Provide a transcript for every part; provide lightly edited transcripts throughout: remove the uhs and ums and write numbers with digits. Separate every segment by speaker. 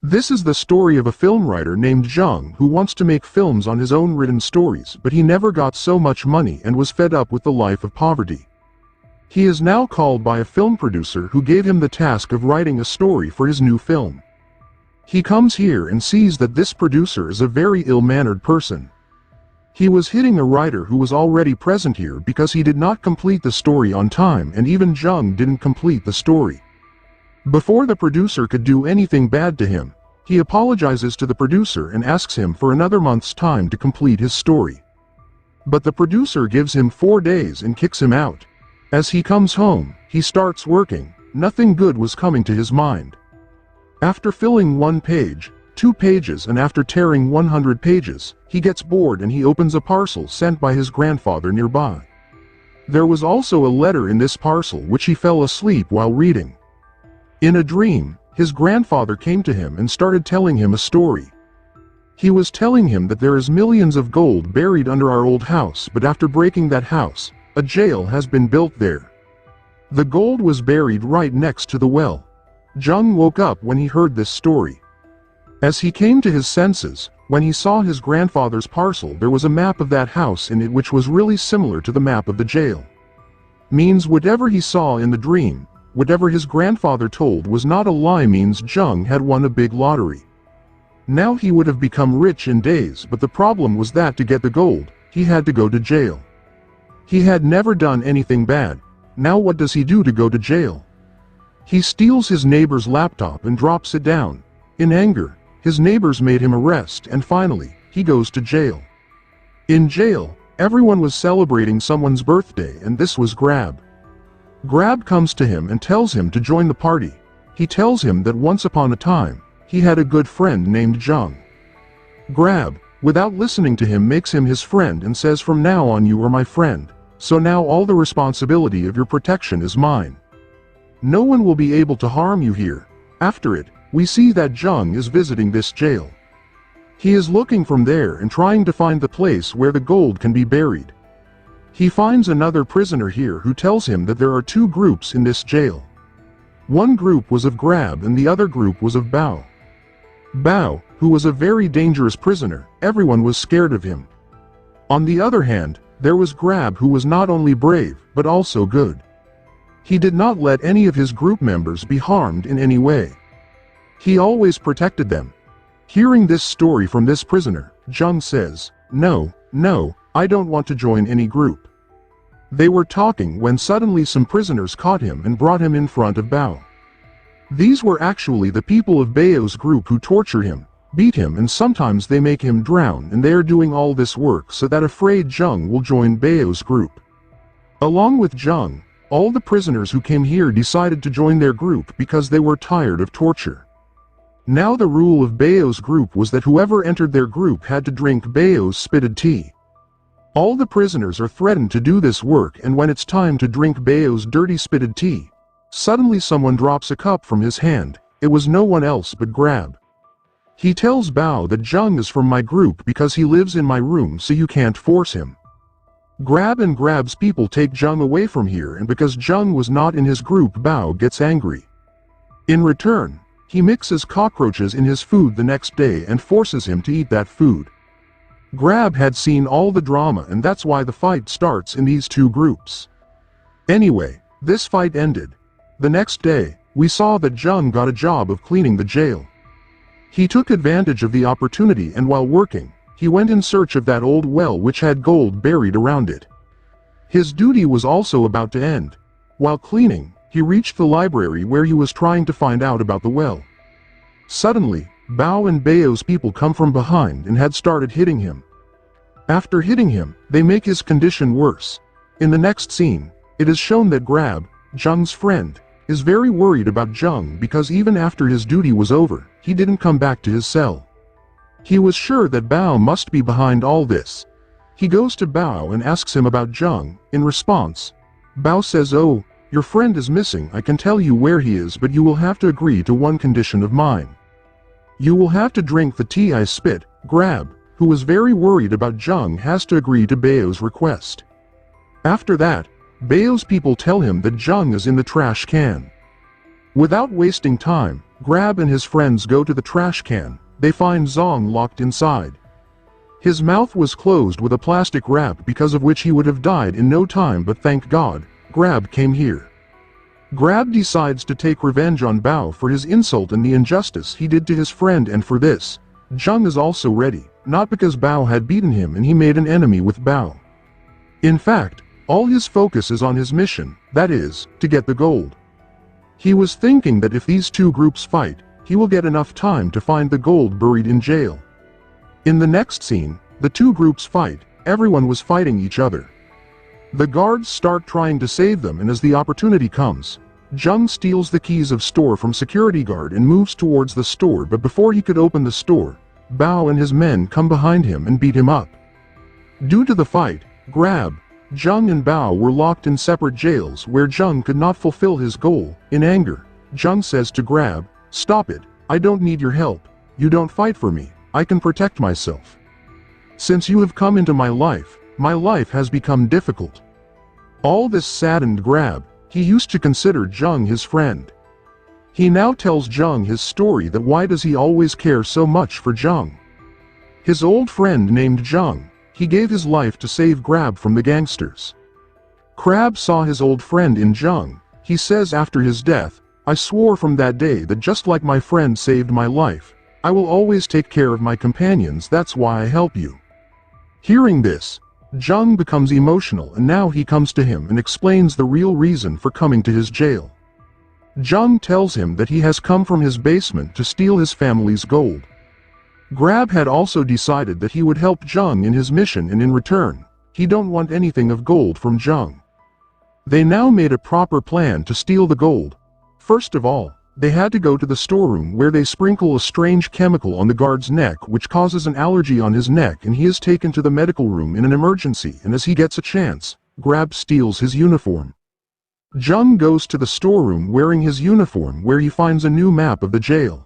Speaker 1: This is the story of a film writer named Jung who wants to make films on his own written stories, but he never got so much money and was fed up with the life of poverty. He is now called by a film producer who gave him the task of writing a story for his new film. He comes here and sees that this producer is a very ill-mannered person. He was hitting a writer who was already present here because he did not complete the story on time, and even Jung didn't complete the story. Before the producer could do anything bad to him, he apologizes to the producer and asks him for another month's time to complete his story. But the producer gives him 4 days and kicks him out. As he comes home, he starts working. Nothing good was coming to his mind. After filling 1 page, 2 pages, and after tearing 100 pages, he gets bored and he opens a parcel sent by his grandfather nearby. There was also a letter in this parcel which he fell asleep while reading. In a dream, his grandfather came to him and started telling him a story. He was telling him that there is millions of gold buried under our old house, but after breaking that house, a jail has been built there. The gold was buried right next to the well. Jung woke up when he heard this story. As he came to his senses, when he saw his grandfather's parcel, there was a map of that house in it which was really similar to the map of the jail. Means whatever he saw in the dream, whatever his grandfather told was not a lie, means Jung had won a big lottery. Now he would have become rich in days, but the problem was that to get the gold, he had to go to jail. He had never done anything bad. Now what does he do to go to jail? He steals his neighbor's laptop and drops it down. In anger, his neighbors made him arrest, and finally, he goes to jail. In jail, everyone was celebrating someone's birthday, and this was Grab. Grab comes to him and tells him to join the party. He tells him that once upon a time, he had a good friend named Jung. Grab, without listening to him, makes him his friend and says, "From now on you are my friend, so now all the responsibility of your protection is mine. No one will be able to harm you here." After it, we see that Jung is visiting this jail. He is looking from there and trying to find the place where the gold can be buried. He finds another prisoner here who tells him that there are 2 groups in this jail. One group was of Grab and the other group was of Bao. Bao, who was a very dangerous prisoner, everyone was scared of him. On the other hand, there was Grab, who was not only brave, but also good. He did not let any of his group members be harmed in any way. He always protected them. Hearing this story from this prisoner, Jung says, No, I don't want to join any group." They were talking when suddenly some prisoners caught him and brought him in front of Bao. These were actually the people of Bao's group who torture him, beat him, and sometimes they make him drown, and they are doing all this work so that afraid Jung will join Bao's group. Along with Jung, all the prisoners who came here decided to join their group because they were tired of torture. Now the rule of Bao's group was that whoever entered their group had to drink Bao's spitted tea. All the prisoners are threatened to do this work, and when it's time to drink Bao's dirty spitted tea, suddenly someone drops a cup from his hand. It was no one else but Grab. He tells Bao that Jung is from my group because he lives in my room, so you can't force him. Grab and Grab's people take Jung away from here, and because Jung was not in his group, Bao gets angry. In return, he mixes cockroaches in his food the next day and forces him to eat that food. Grab had seen all the drama, and that's why the fight starts in these 2 groups. Anyway, this fight ended. The next day, we saw that Jung got a job of cleaning the jail. He took advantage of the opportunity, and while working, he went in search of that old well which had gold buried around it. His duty was also about to end. While cleaning, he reached the library where he was trying to find out about the well. Suddenly, Bao and Bao's people come from behind and had started hitting him. After hitting him, they make his condition worse. In the next scene, it is shown that Grab, Jung's friend, is very worried about Jung because even after his duty was over, he didn't come back to his cell. He was sure that Bao must be behind all this. He goes to Bao and asks him about Jung. In response, Bao says, "Oh, your friend is missing. I can tell you where he is, but you will have to agree to one condition of mine. You will have to drink the tea I spit." Grab, who was very worried about Jung, has to agree to Bao's request. After that, Bao's people tell him that Jung is in the trash can. Without wasting time, Grab and his friends go to the trash can. They find Zong locked inside. His mouth was closed with a plastic wrap, because of which he would have died in no time, but thank God, Grab came here. Grab decides to take revenge on Bao for his insult and the injustice he did to his friend, and for this, Zhang is also ready, not because Bao had beaten him and he made an enemy with Bao. In fact, all his focus is on his mission, that is, to get the gold. He was thinking that if these two groups fight, he will get enough time to find the gold buried in jail. In the next scene, the two groups fight. Everyone was fighting each other. The guards start trying to save them, and as the opportunity comes, Zhang steals the keys of store from security guard and moves towards the store, but before he could open the store, Bao and his men come behind him and beat him up. Due to the fight, Grab, Zhang and Bao were locked in separate jails where Zhang could not fulfill his goal. In anger, Zhang says to Grab, "Stop it, I don't need your help. You don't fight for me, I can protect myself. Since you have come into my life has become difficult." All this saddened Grab. He used to consider Zhang his friend. He now tells Zhang his story, that why does he always care so much for Zhang. His old friend named Zhang, he gave his life to save Grab from the gangsters. Grab saw his old friend in Zhang. He says after his death, "I swore from that day that just like my friend saved my life, I will always take care of my companions, that's why I help you." Hearing this, Zhang becomes emotional, and now he comes to him and explains the real reason for coming to his jail. Zhang tells him that he has come from his basement to steal his family's gold. Grab had also decided that he would help Zhang in his mission, and in return, he don't want anything of gold from Zhang. They now made a proper plan to steal the gold. First of all, they had to go to the storeroom where they sprinkle a strange chemical on the guard's neck which causes an allergy on his neck, and he is taken to the medical room in an emergency, and as he gets a chance, Grab steals his uniform. Zhang goes to the storeroom wearing his uniform, where he finds a new map of the jail.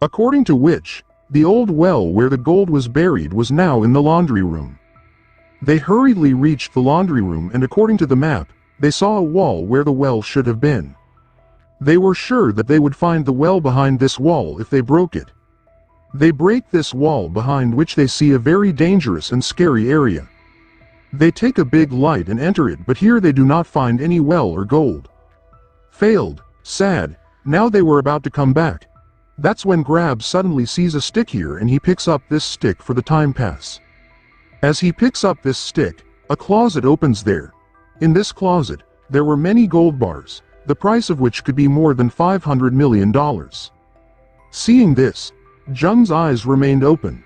Speaker 1: According to which, the old well where the gold was buried was now in the laundry room. They hurriedly reached the laundry room, and according to the map, they saw a wall where the well should have been. They were sure that they would find the well behind this wall if they broke it. They break this wall, behind which they see a very dangerous and scary area. They take a big light and enter it, but here they do not find any well or gold. Failed, sad, now they were about to come back. That's when Grab suddenly sees a stick here, and he picks up this stick for the time pass. As he picks up this stick, a closet opens there. In this closet, there were many gold bars, the price of which could be more than $500 million. Seeing this, Zhang's eyes remained open.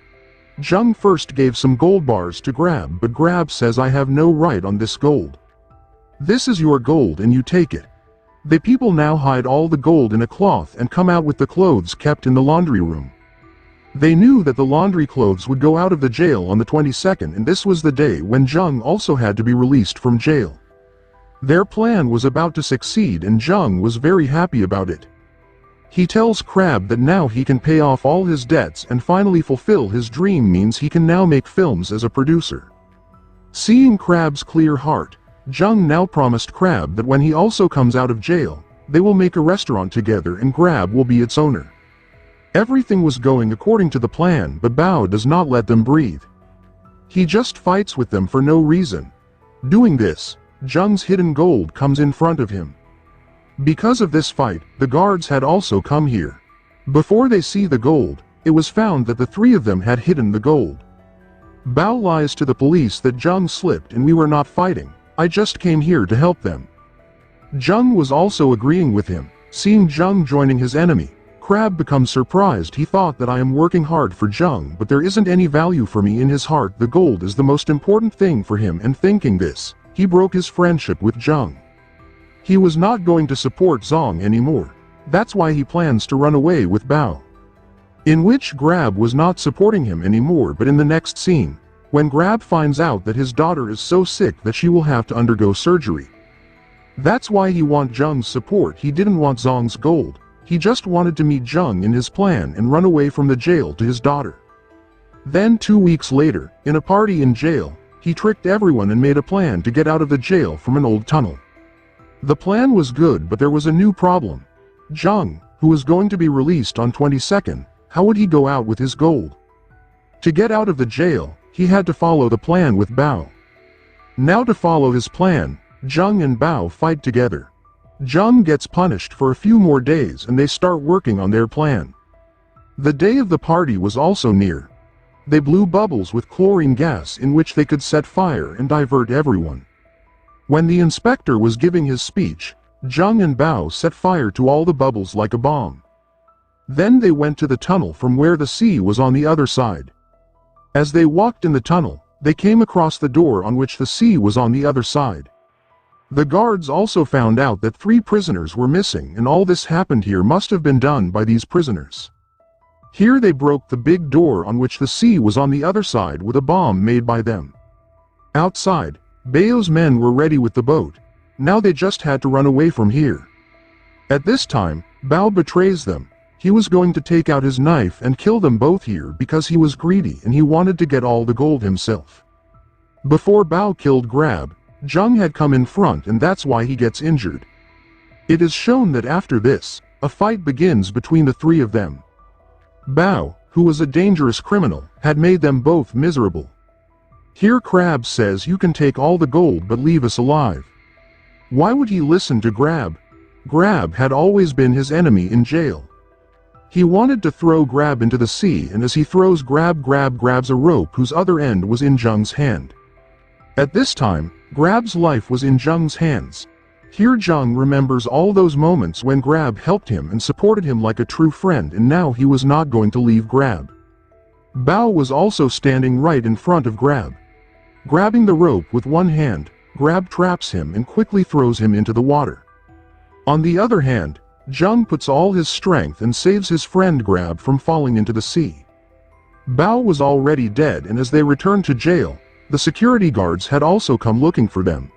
Speaker 1: Zhang first gave some gold bars to Grab, but Grab says, "I have no right on this gold. This is your gold and you take it." The people now hide all the gold in a cloth and come out with the clothes kept in the laundry room. They knew that the laundry clothes would go out of the jail on the 22nd, and this was the day when Zhang also had to be released from jail. Their plan was about to succeed, and Zhang was very happy about it. He tells Grab that now he can pay off all his debts and finally fulfill his dream, means he can now make films as a producer. Seeing Grab's clear heart, Zhang now promised Grab that when he also comes out of jail, they will make a restaurant together and Grab will be its owner. Everything was going according to the plan, but Bao does not let them breathe. He just fights with them for no reason. Doing this, Zhang's hidden gold comes in front of him. Because of this fight, the guards had also come here. Before they see the gold, it was found that the three of them had hidden the gold. Bao lies to the police that Zhang slipped and we were not fighting, I just came here to help them. Zhang was also agreeing with him. Seeing Zhang joining his enemy, Grab becomes surprised. He thought that I am working hard for Zhang, but there isn't any value for me. In his heart, the gold is the most important thing for him, and thinking this, he broke his friendship with Zhang. He was not going to support Zhang anymore. That's why he plans to run away with Bao. In which Grab was not supporting him anymore, but in the next scene, when Grab finds out that his daughter is so sick that she will have to undergo surgery. That's why he wants Zhang's support. He didn't want Zhang's gold. He just wanted to meet Zhang in his plan and run away from the jail to his daughter. Then 2 weeks later, in a party in jail, he tricked everyone and made a plan to get out of the jail from an old tunnel. The plan was good, but there was a new problem. Jung, who was going to be released on 22nd, how would he go out with his gold? To get out of the jail, he had to follow the plan with Bao. Now to follow his plan, Jung and Bao fight together. Jung gets punished for a few more days and they start working on their plan. The day of the party was also near. They blew bubbles with chlorine gas in which they could set fire and divert everyone. When the inspector was giving his speech, Jung and Bao set fire to all the bubbles like a bomb. Then they went to the tunnel from where the sea was on the other side. As they walked in the tunnel, they came across the door on which the sea was on the other side. The guards also found out that 3 prisoners were missing, and all this happened here must have been done by these prisoners. Here they broke the big door on which the sea was on the other side with a bomb made by them. Outside, Bao's men were ready with the boat. Now they just had to run away from here. At this time, Bao betrays them. He was going to take out his knife and kill them both here because he was greedy and he wanted to get all the gold himself. Before Bao killed Grab, Jung had come in front and that's why he gets injured. It is shown that after this, a fight begins between the 3 of them. Bao, who was a dangerous criminal, had made them both miserable. Here Crab says you can take all the gold but leave us alive. Why would he listen to Grab? Grab had always been his enemy in jail. He wanted to throw Grab into the sea, and as he throws Grab grabs a rope whose other end was in Jung's hand. At this time, Grab's life was in Jung's hands. Here Jung remembers all those moments when Grab helped him and supported him like a true friend, and now he was not going to leave Grab. Bao was also standing right in front of Grab. Grabbing the rope with one hand, Grab traps him and quickly throws him into the water. On the other hand, Jung puts all his strength and saves his friend Grab from falling into the sea. Bao was already dead, and as they returned to jail, the security guards had also come looking for them.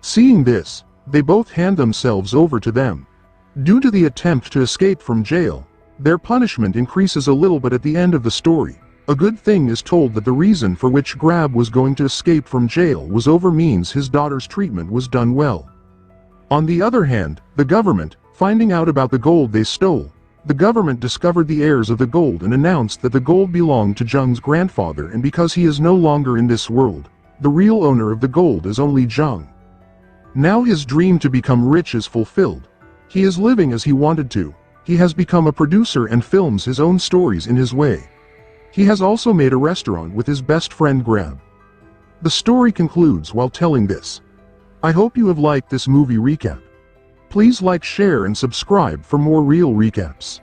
Speaker 1: Seeing this, they both hand themselves over to them. Due to the attempt to escape from jail, their punishment increases a little, but at the end of the story, a good thing is told that the reason for which Grab was going to escape from jail was over, means his daughter's treatment was done well. On the other hand, the government, finding out about the gold they stole, the government discovered the heirs of the gold and announced that the gold belonged to Jung's grandfather, and because he is no longer in this world, the real owner of the gold is only Jung. Now his dream to become rich is fulfilled. He is living as he wanted to. He has become a producer and films his own stories in his way. He has also made a restaurant with his best friend Grab. The story concludes while telling this. I hope you have liked this movie recap. Please like, share and subscribe for more real recaps.